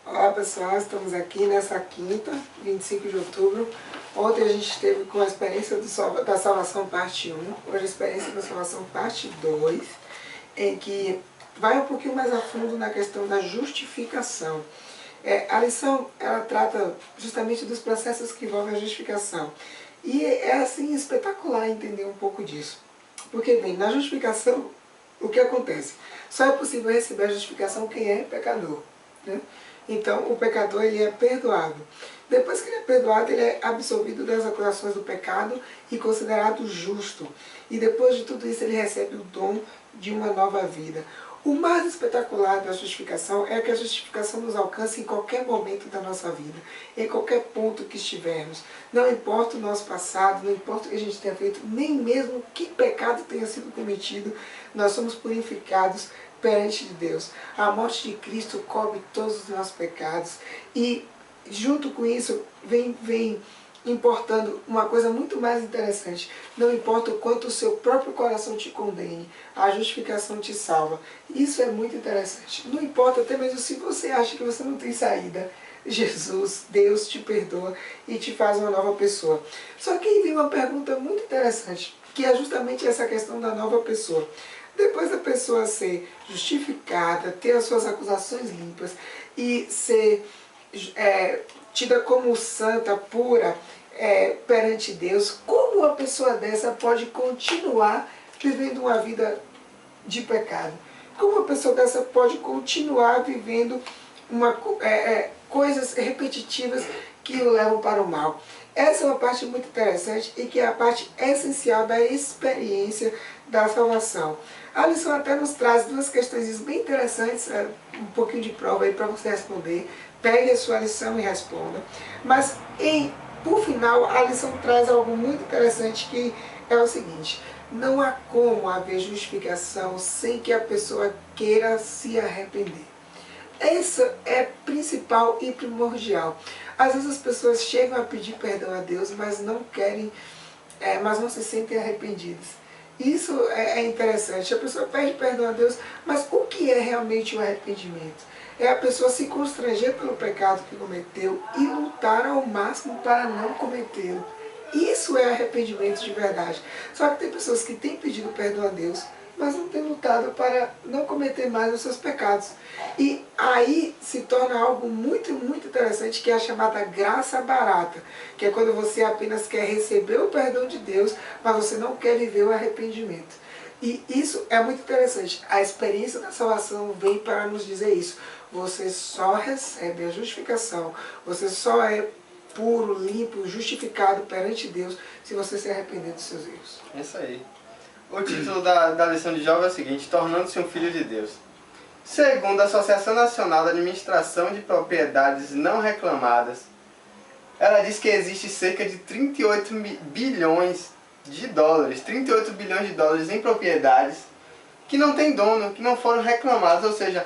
Olá pessoal, estamos aqui nessa quinta, 25 de outubro. Ontem a gente esteve com a experiência da salvação parte 1, hoje a experiência da salvação parte 2, em que vai um pouquinho mais a fundo na questão da justificação. A lição ela trata justamente dos processos que envolvem a justificação. E é assim espetacular entender um pouco disso. Porque, bem, na justificação, o que acontece? Só é possível receber a justificação quem é pecador, né? Então, o pecador ele é perdoado. Depois que ele é perdoado, ele é absolvido das acusações do pecado e considerado justo. E depois de tudo isso, ele recebe o dom de uma nova vida. O mais espetacular da justificação é que a justificação nos alcança em qualquer momento da nossa vida, em qualquer ponto que estivermos. Não importa o nosso passado, não importa o que a gente tenha feito, nem mesmo que pecado tenha sido cometido, nós somos purificados perante de Deus. A morte de Cristo cobre todos os nossos pecados e junto com isso vem importando uma coisa muito mais interessante. Não importa o quanto o seu próprio coração te condene, a justificação te salva. Isso é muito interessante. Não importa até mesmo se você acha que você não tem saída. Jesus, Deus te perdoa e te faz uma nova pessoa. Só que aí vem uma pergunta muito interessante, que é justamente essa questão da nova pessoa. Depois da pessoa ser justificada, ter as suas acusações limpas e ser tida como santa, pura, perante Deus, como uma pessoa dessa pode continuar vivendo uma vida de pecado? Como uma pessoa dessa pode continuar vivendo coisas repetitivas que o levam para o mal? Essa é uma parte muito interessante e que é a parte essencial da experiência da salvação. A lição até nos traz duas questões bem interessantes, um pouquinho de prova aí para você responder. Pegue a sua lição e responda. Mas, por final, a lição traz algo muito interessante que é o seguinte: não há como haver justificação sem que a pessoa queira se arrepender. Essa é principal e primordial. Às vezes as pessoas chegam a pedir perdão a Deus, mas não querem, mas não se sentem arrependidas. Isso é interessante. A pessoa pede perdão a Deus, mas o que é realmente o arrependimento? É a pessoa se constranger pelo pecado que cometeu e lutar ao máximo para não cometê-lo. Isso é arrependimento de verdade. Só que tem pessoas que têm pedido perdão a Deus, mas não têm lutado para não cometer mais os seus pecados. E aí se torna algo muito, muito interessante, que é a chamada graça barata, que é quando você apenas quer receber o perdão de Deus, mas você não quer viver o arrependimento. E isso é muito interessante. A experiência da salvação vem para nos dizer isso. Você só recebe a justificação, você só é puro, limpo, justificado perante Deus se você se arrepender dos seus erros. É isso aí. O título da lição de Jó é o seguinte: tornando-se um filho de Deus. Segundo a Associação Nacional da Administração de Propriedades Não Reclamadas, ela diz que existe cerca de 38 bilhões de dólares, 38 bilhões de dólares em propriedades que não têm dono, que não foram reclamadas, ou seja,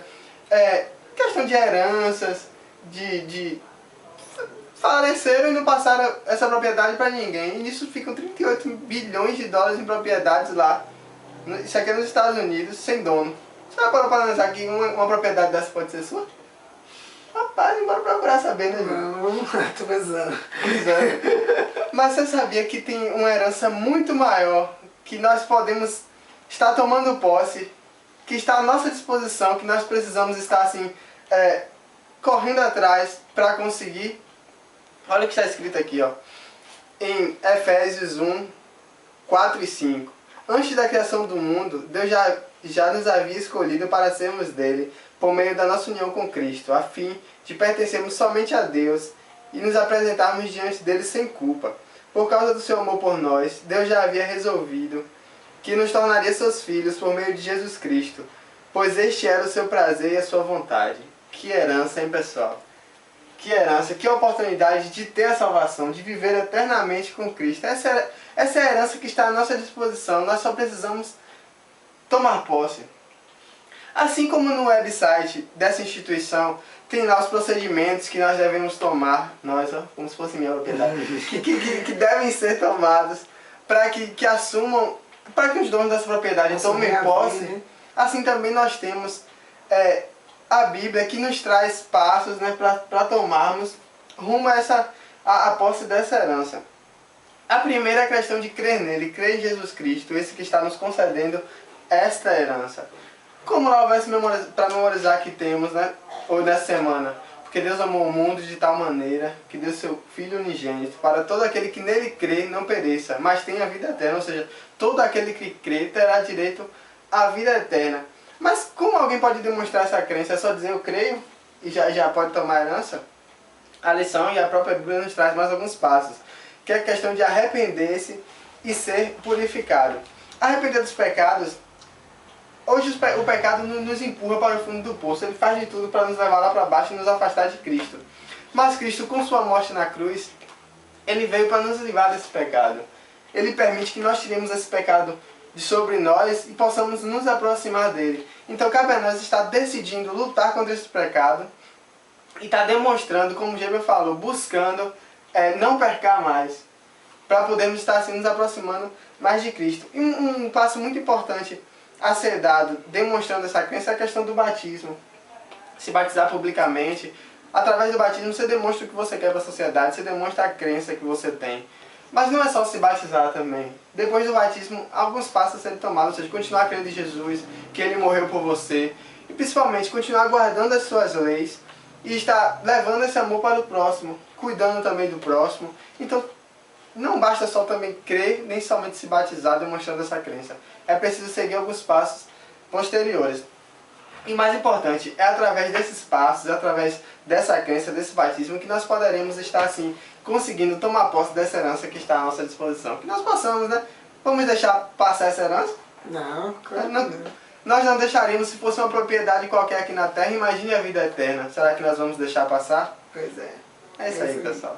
questão de heranças, de faleceram e não passaram essa propriedade para ninguém. E nisso ficam 38 bilhões de dólares em propriedades lá. Isso aqui é nos Estados Unidos, sem dono. Você vai para analisar que uma propriedade dessa pode ser sua? Rapaz, bora procurar saber, né, Não, tô pensando. Mas você sabia que tem uma herança muito maior, que nós podemos estar tomando posse, que está à nossa disposição, que nós precisamos estar assim, correndo atrás para conseguir? Olha o que está escrito aqui, ó, em Efésios 1, 4 e 5. Antes da criação do mundo, Deus já nos havia escolhido para sermos dele, por meio da nossa união com Cristo, a fim de pertencermos somente a Deus e nos apresentarmos diante dele sem culpa. Por causa do seu amor por nós, Deus já havia resolvido que nos tornaria seus filhos por meio de Jesus Cristo, pois este era o seu prazer e a sua vontade. Que herança, hein, pessoal? Que herança, que oportunidade de ter a salvação, de viver eternamente com Cristo. Essa é a herança que está à nossa disposição, nós só precisamos tomar posse. Assim como no website dessa instituição, tem lá os procedimentos que nós devemos tomar, nós, ó, como se fosse minha propriedade, que devem ser tomados para que assumam, para que os donos dessa propriedade tomem posse. Assim também nós temos a Bíblia que nos traz passos, né, para tomarmos rumo a posse dessa herança. A primeira é a questão de crer nele, crer em Jesus Cristo, esse que está nos concedendo esta herança. Como lá o verso para memorizar que temos, né, hoje nessa semana? Porque Deus amou o mundo de tal maneira que deu seu Filho unigênito para todo aquele que nele crê não pereça, mas tenha a vida eterna. Ou seja, todo aquele que crê terá direito à vida eterna. Mas como alguém pode demonstrar essa crença? É só dizer eu creio e já pode tomar a herança? A lição e a própria Bíblia nos traz mais alguns passos, que é a questão de arrepender-se e ser purificado. Arrepender dos pecados. Hoje o pecado nos empurra para o fundo do poço. Ele faz de tudo para nos levar lá para baixo e nos afastar de Cristo. Mas Cristo, com sua morte na cruz, Ele veio para nos livrar desse pecado. Ele permite que nós tiremos esse pecado de sobre nós e possamos nos aproximar dele. Então cabe a nós estar decidindo lutar contra esse pecado e estar demonstrando, como o Gêbel falou, buscando não pecar mais, para podermos estar assim nos aproximando mais de Cristo. E um passo muito importante a ser dado, demonstrando essa crença, é a questão do batismo. Se batizar publicamente. Através do batismo você demonstra o que você quer para a sociedade, você demonstra a crença que você tem. Mas não é só se batizar também. Depois do batismo, alguns passos a serem tomados, ou seja, continuar crendo em Jesus, que Ele morreu por você. E principalmente, continuar guardando as suas leis e estar levando esse amor para o próximo, cuidando também do próximo. Então, não basta só também crer, nem somente se batizar demonstrando essa crença. É preciso seguir alguns passos posteriores. E mais importante, é através desses passos, através dessa crença, desse batismo, que nós poderemos estar assim, conseguindo tomar posse dessa herança que está à nossa disposição. Que nós possamos, né? Vamos deixar passar essa herança? Não, claro não. Nós não deixaríamos, se fosse uma propriedade qualquer aqui na Terra, imagine a vida eterna. Será que nós vamos deixar passar? Pois é. É isso aí, pessoal.